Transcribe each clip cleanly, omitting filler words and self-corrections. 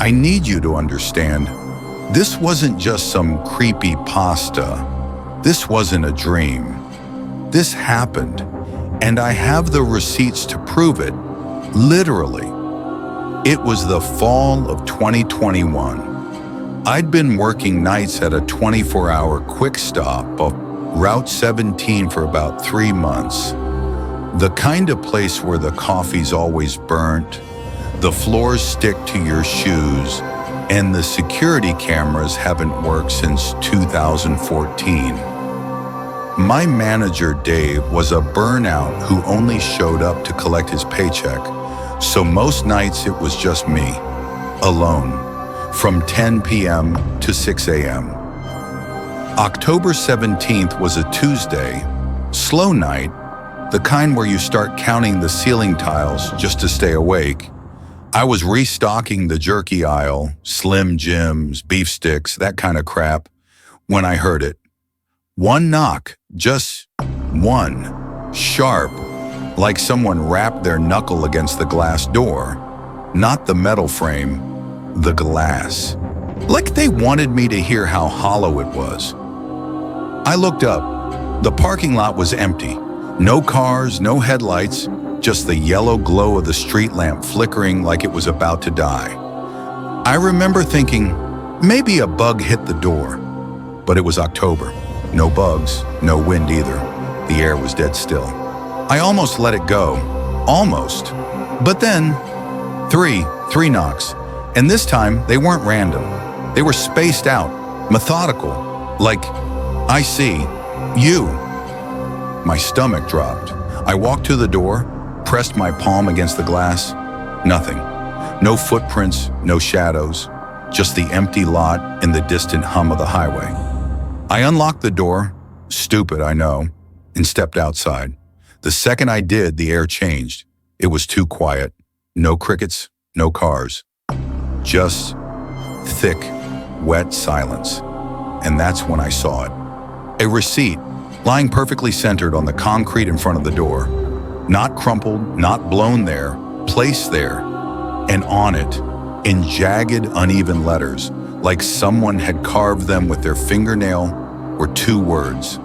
I need you to understand, this wasn't just some creepy pasta. This wasn't a dream. This happened, and I have the receipts to prove it, literally. It was the fall of 2021. I'd been working nights at a 24-hour quick stop of Route 17 for about 3 months. The kind of place where the coffee's always burnt, the floors stick to your shoes, and the security cameras haven't worked since 2014. My manager, Dave, was a burnout who only showed up to collect his paycheck, so most nights it was just me, alone, from 10 p.m. to 6 a.m. October 17th was a Tuesday, slow night, the kind where you start counting the ceiling tiles just to stay awake. I was restocking the jerky aisle, Slim Jims, beef sticks, that kind of crap, when I heard it. One knock, just one, sharp, like someone rapped their knuckle against the glass door. Not the metal frame, the glass. Like they wanted me to hear how hollow it was. I looked up. The parking lot was empty. No cars, no headlights, just the yellow glow of the street lamp flickering like it was about to die. I remember thinking, maybe a bug hit the door. But it was October. No bugs, no wind either. The air was dead still. I almost let it go. Almost. But then, three knocks. And this time, they weren't random. They were spaced out, methodical. Like, I see, you. My stomach dropped. I walked to the door, pressed my palm against the glass. Nothing. No footprints, no shadows. Just the empty lot and the distant hum of the highway. I unlocked the door, stupid I know, and stepped outside. The second I did, the air changed. It was too quiet. No crickets, no cars. Just thick, wet silence. And that's when I saw it. A receipt, lying perfectly centered on the concrete in front of the door. Not crumpled, not blown there, placed there. And on it, in jagged, uneven letters, like someone had carved them with their fingernail, were 2 words.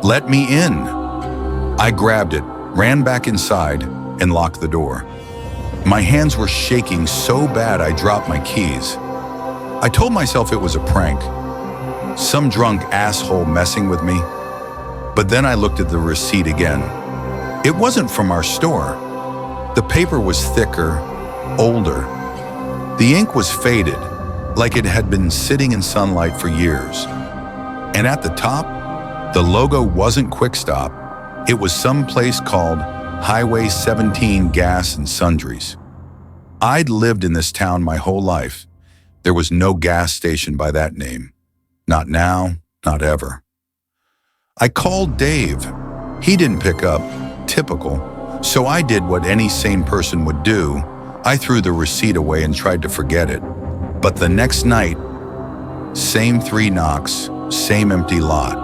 Let me in. I grabbed it, ran back inside, and locked the door. My hands were shaking so bad I dropped my keys. I told myself it was a prank. Some drunk asshole messing with me. But then I looked at the receipt again. It wasn't from our store. The paper was thicker, older. The ink was faded, like it had been sitting in sunlight for years. And at the top, the logo wasn't Quick Stop. It was some place called Highway 17 Gas and Sundries. I'd lived in this town my whole life. There was no gas station by that name. Not now, not ever. I called Dave. He didn't pick up, typical. So I did what any sane person would do. I threw the receipt away and tried to forget it. But the next night, same 3 knocks, same empty lot.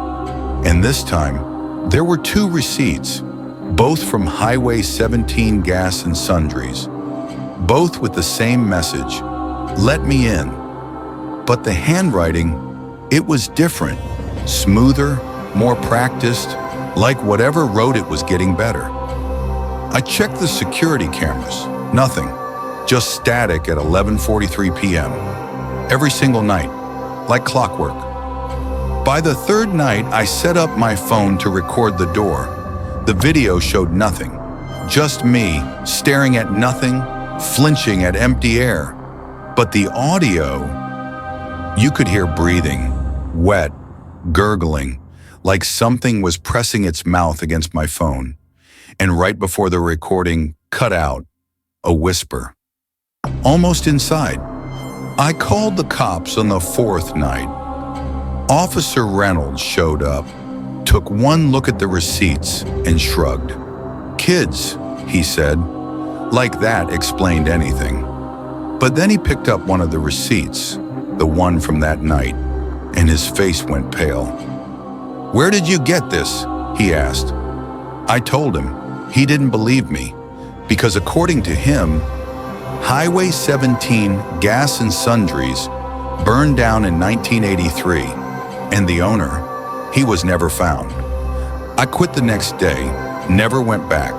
And this time, there were 2 receipts, both from Highway 17 Gas and Sundries, both with the same message, let me in. But the handwriting, it was different, smoother, more practiced, like whatever wrote it was getting better. I checked the security cameras, nothing, just static at 11:43 p.m. Every single night, like clockwork. By the 3rd night, I set up my phone to record the door. The video showed nothing, just me staring at nothing, flinching at empty air. But the audio, you could hear breathing, wet, gurgling, like something was pressing its mouth against my phone. And right before the recording cut out, a whisper. Almost inside. I called the cops on the 4th night. Officer Reynolds showed up, took one look at the receipts, and shrugged. Kids, he said. Like that explained anything. But then he picked up one of the receipts, the one from that night, and his face went pale. Where did you get this? He asked. I told him. He didn't believe me, because according to him, Highway 17 Gas and Sundries burned down in 1983, and the owner, he was never found. I quit the next day, never went back.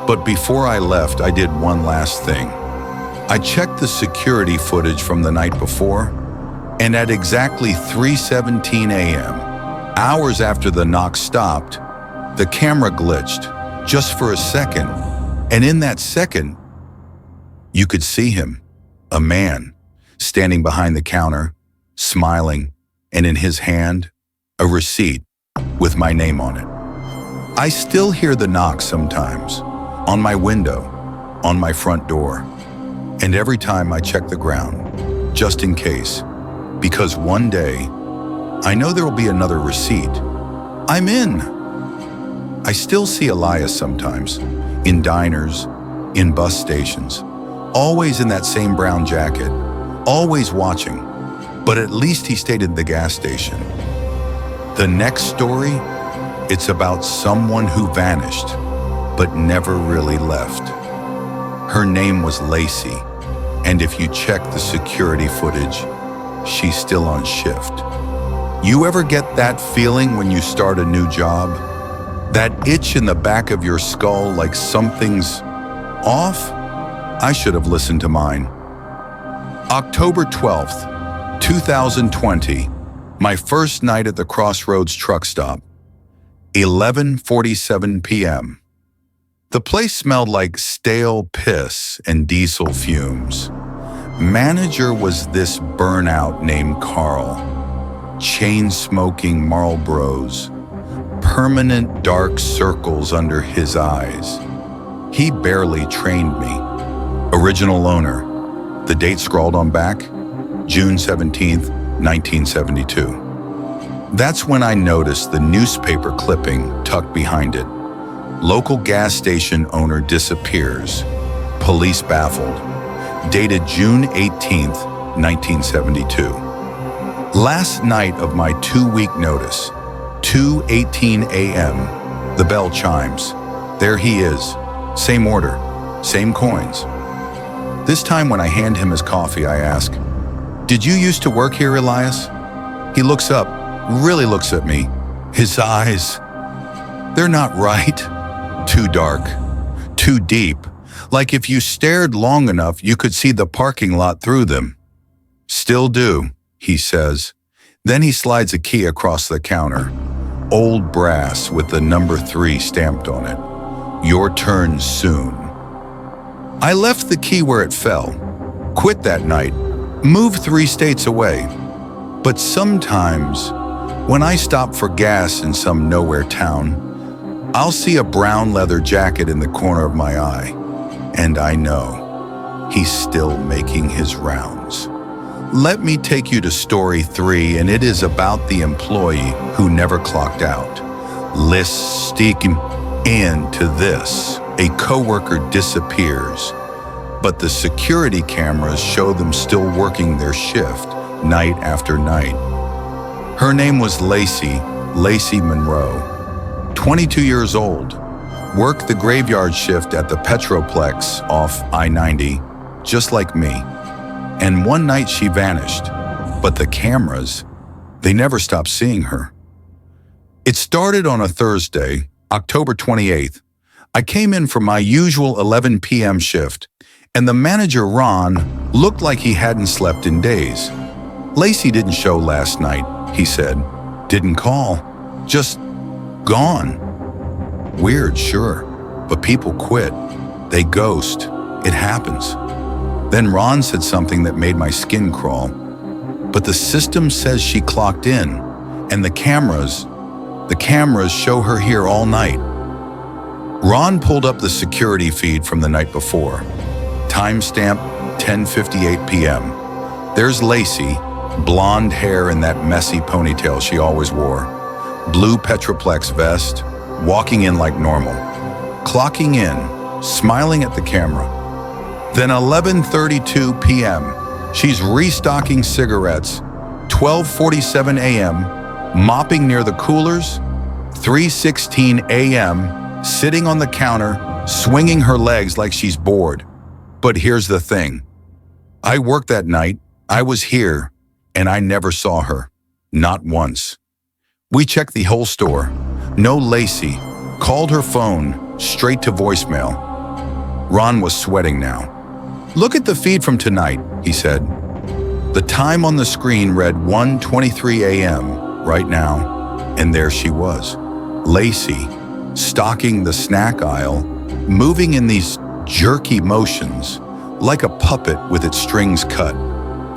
But before I left, I did one last thing. I checked the security footage from the night before, and at exactly 3:17 a.m., hours after the knock stopped, the camera glitched just for a second, and in that second, you could see him, a man, standing behind the counter, smiling, and in his hand, a receipt with my name on it. I still hear the knock sometimes, on my window, on my front door, and every time I check the ground, just in case, because one day, I know there will be another receipt. I'm in. I still see Elias sometimes, in diners, in bus stations, always in that same brown jacket, always watching, but at least he stayed at the gas station. The next story, it's about someone who vanished, but never really left. Her name was Lacey, and if you check the security footage, she's still on shift. You ever get that feeling when you start a new job? That itch in the back of your skull like something's off? I should have listened to mine. October 12th, 2020, my first night at the Crossroads truck stop. 11:47 p.m. The place smelled like stale piss and diesel fumes. Manager was this burnout named Carl. Chain-smoking Marlboros, permanent dark circles under his eyes. He barely trained me. Original owner, the date scrawled on back, June 17th, 1972. That's when I noticed the newspaper clipping tucked behind it. Local gas station owner disappears. Police baffled. Dated June 18th, 1972. Last night of my 2-week notice, 2:18 a.m., the bell chimes. There he is. Same order, same coins. This time when I hand him his coffee, I ask, "Did you used to work here, Elias?" He looks up, really looks at me. His eyes, they're not right. Too dark, too deep. Like if you stared long enough, you could see the parking lot through them. "Still do," he says. Then he slides a key across the counter. Old brass with the number 3 stamped on it. "Your turn soon." I left the key where it fell, quit that night, moved 3 states away. But sometimes, when I stop for gas in some nowhere town, I'll see a brown leather jacket in the corner of my eye, and I know he's still making his rounds. Let me take you to story 3, and it is about the employee who never clocked out. Listening into this, a coworker disappears, but the security cameras show them still working their shift night after night. Her name was Lacey Monroe, 22 years old, worked the graveyard shift at the Petroplex off I-90, just like me. And one night she vanished, but the cameras, they never stopped seeing her. It started on a Thursday, October 28th. I came in for my usual 11 p.m. shift, and the manager, Ron, looked like he hadn't slept in days. "Lacey didn't show last night," he said. "Didn't call. Just gone." Weird, sure, but people quit. They ghost. It happens. Then Ron said something that made my skin crawl. But the system says she clocked in, and the cameras show her here all night. Ron pulled up the security feed from the night before. Timestamp 10:58 p.m. There's Lacey, blonde hair and that messy ponytail she always wore. Blue Petroplex vest, walking in like normal. Clocking in, smiling at the camera. Then 11:32 p.m., she's restocking cigarettes. 12:47 a.m., mopping near the coolers. 3:16 a.m., sitting on the counter, swinging her legs like she's bored. But here's the thing. I worked that night, I was here, and I never saw her. Not once. We checked the whole store. No Lacey. Called her phone, straight to voicemail. Ron was sweating now. "Look at the feed from tonight," he said. The time on the screen read 1:23 a.m. right now, and there she was. Lacey, stalking the snack aisle, moving in these jerky motions, like a puppet with its strings cut.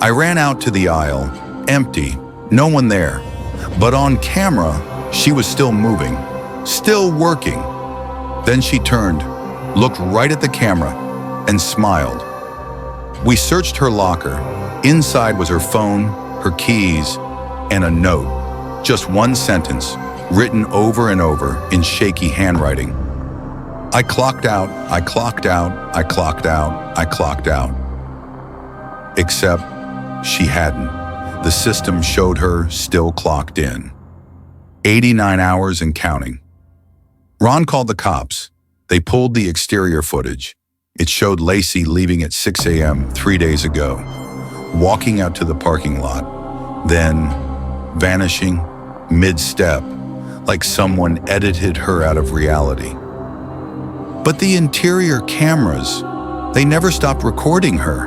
I ran out to the aisle, empty, no one there. But on camera, she was still moving, still working. Then she turned, looked right at the camera, and smiled. We searched her locker. Inside was her phone, her keys, and a note. Just one sentence, written over and over in shaky handwriting. I clocked out, I clocked out, I clocked out, I clocked out. Except she hadn't. The system showed her still clocked in. 89 hours and counting. Ron called the cops. They pulled the exterior footage. It showed Lacey leaving at 6 a.m. 3 days ago, walking out to the parking lot, then vanishing mid-step, like someone edited her out of reality. But the interior cameras, they never stopped recording her.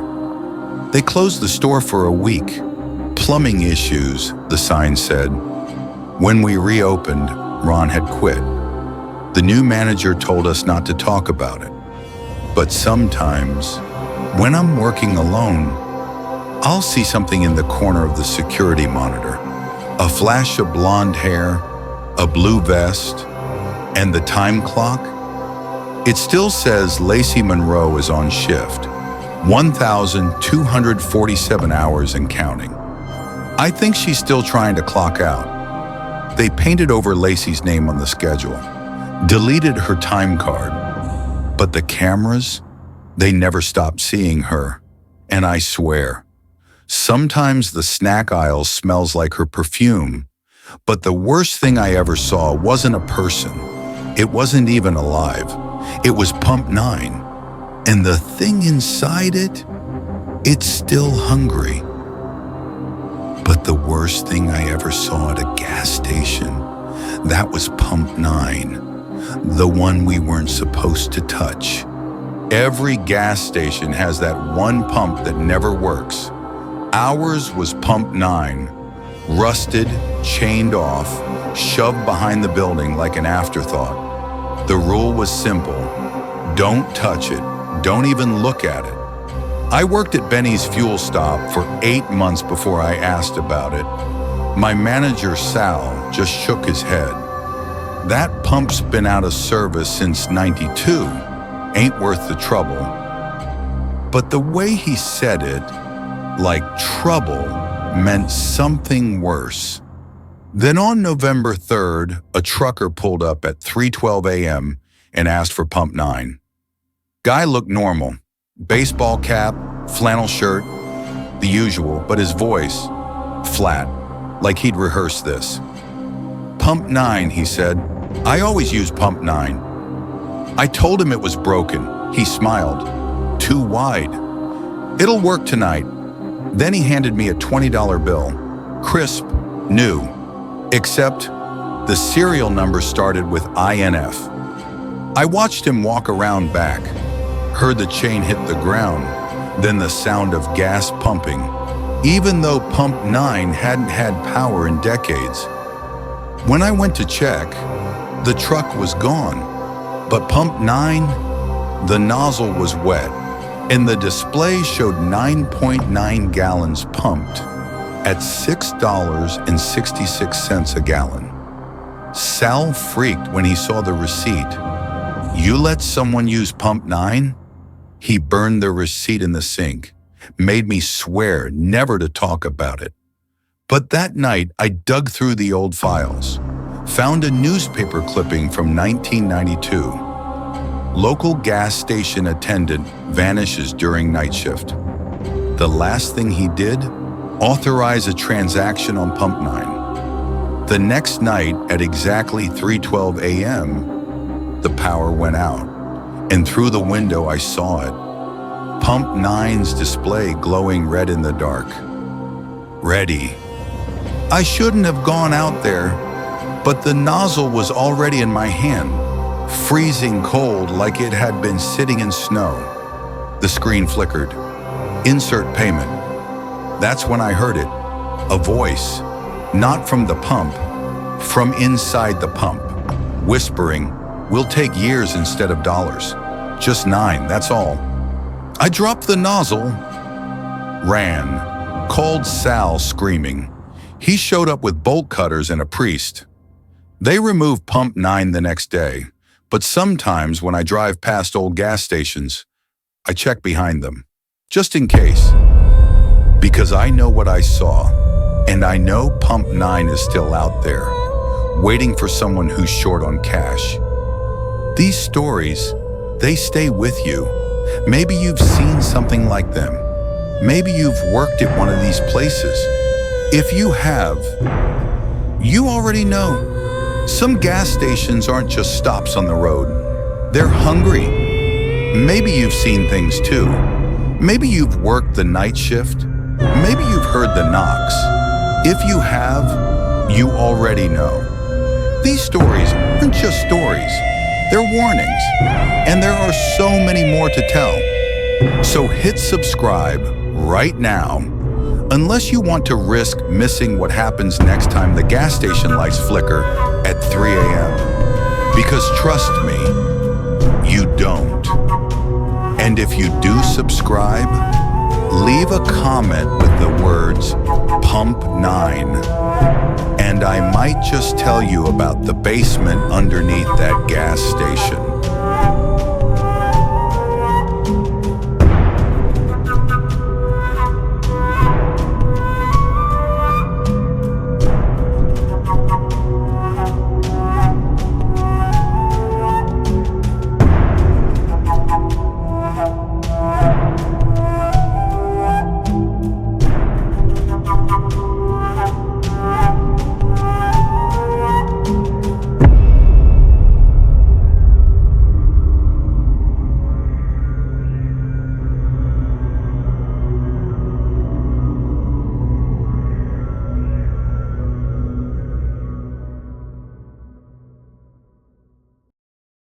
They closed the store for a week. Plumbing issues, the sign said. When we reopened, Ron had quit. The new manager told us not to talk about it. But sometimes, when I'm working alone, I'll see something in the corner of the security monitor. A flash of blonde hair, a blue vest, and the time clock. It still says Lacey Monroe is on shift. 1,247 hours and counting. I think she's still trying to clock out. They painted over Lacey's name on the schedule, deleted her time card. But the cameras, they never stopped seeing her. And I swear, sometimes the snack aisle smells like her perfume. But the worst thing I ever saw wasn't a person. It wasn't even alive. It was Pump 9. And the thing inside it, it's still hungry. But the worst thing I ever saw at a gas station, that was Pump 9, the one we weren't supposed to touch. Every gas station has that one pump that never works. Ours was Pump 9, rusted, chained off, shoved behind the building like an afterthought. The rule was simple. Don't touch it. Don't even look at it. I worked at Benny's fuel stop for 8 months before I asked about it. My manager, Sal, just shook his head. That pump's been out of service since '92. Ain't worth the trouble. But the way he said it, like trouble, meant something worse. Then on November 3rd, a trucker pulled up at 3:12 a.m. and asked for Pump 9. Guy looked normal. Baseball cap, flannel shirt, the usual, but his voice, flat, like he'd rehearsed this. Pump 9, he said. I always use Pump 9. I told him it was broken. He smiled. Too wide. It'll work tonight. Then he handed me a $20 bill. Crisp, new. Except the serial number started with INF. I watched him walk around back. Heard the chain hit the ground, then the sound of gas pumping, even though Pump 9 hadn't had power in decades. When I went to check, the truck was gone, but Pump 9, the nozzle was wet, and the display showed 9.9 gallons pumped at $6.66 a gallon. Sal freaked when he saw the receipt. You let someone use Pump 9? He burned the receipt in the sink, made me swear never to talk about it. But that night, I dug through the old files, found a newspaper clipping from 1992. Local gas station attendant vanishes during night shift. The last thing he did, authorize a transaction on Pump 9. The next night at exactly 3:12 a.m., the power went out. And through the window, I saw it. Pump Nine's display glowing red in the dark. Ready. I shouldn't have gone out there, but the nozzle was already in my hand, freezing cold like it had been sitting in snow. The screen flickered. Insert payment. That's when I heard it. A voice, not from the pump, from inside the pump, whispering, "We'll take years instead of dollars. Just 9, that's all." I dropped the nozzle, ran, called Sal screaming. He showed up with bolt cutters and a priest. They removed Pump 9 the next day, but sometimes when I drive past old gas stations, I check behind them, just in case. Because I know what I saw, and I know Pump 9 is still out there, waiting for someone who's short on cash. These stories, they stay with you. Maybe you've seen something like them. Maybe you've worked at one of these places. If you have, you already know. Some gas stations aren't just stops on the road. They're hungry. Maybe you've seen things too. Maybe you've worked the night shift. Maybe you've heard the knocks. If you have, you already know. These stories aren't just stories. They're warnings. And there are so many more to tell. So hit subscribe right now, unless you want to risk missing what happens next time the gas station lights flicker at 3 a.m. Because trust me, you don't. And if you do subscribe, leave a comment with the words Pump 9. And I might just tell you about the basement underneath that gas station.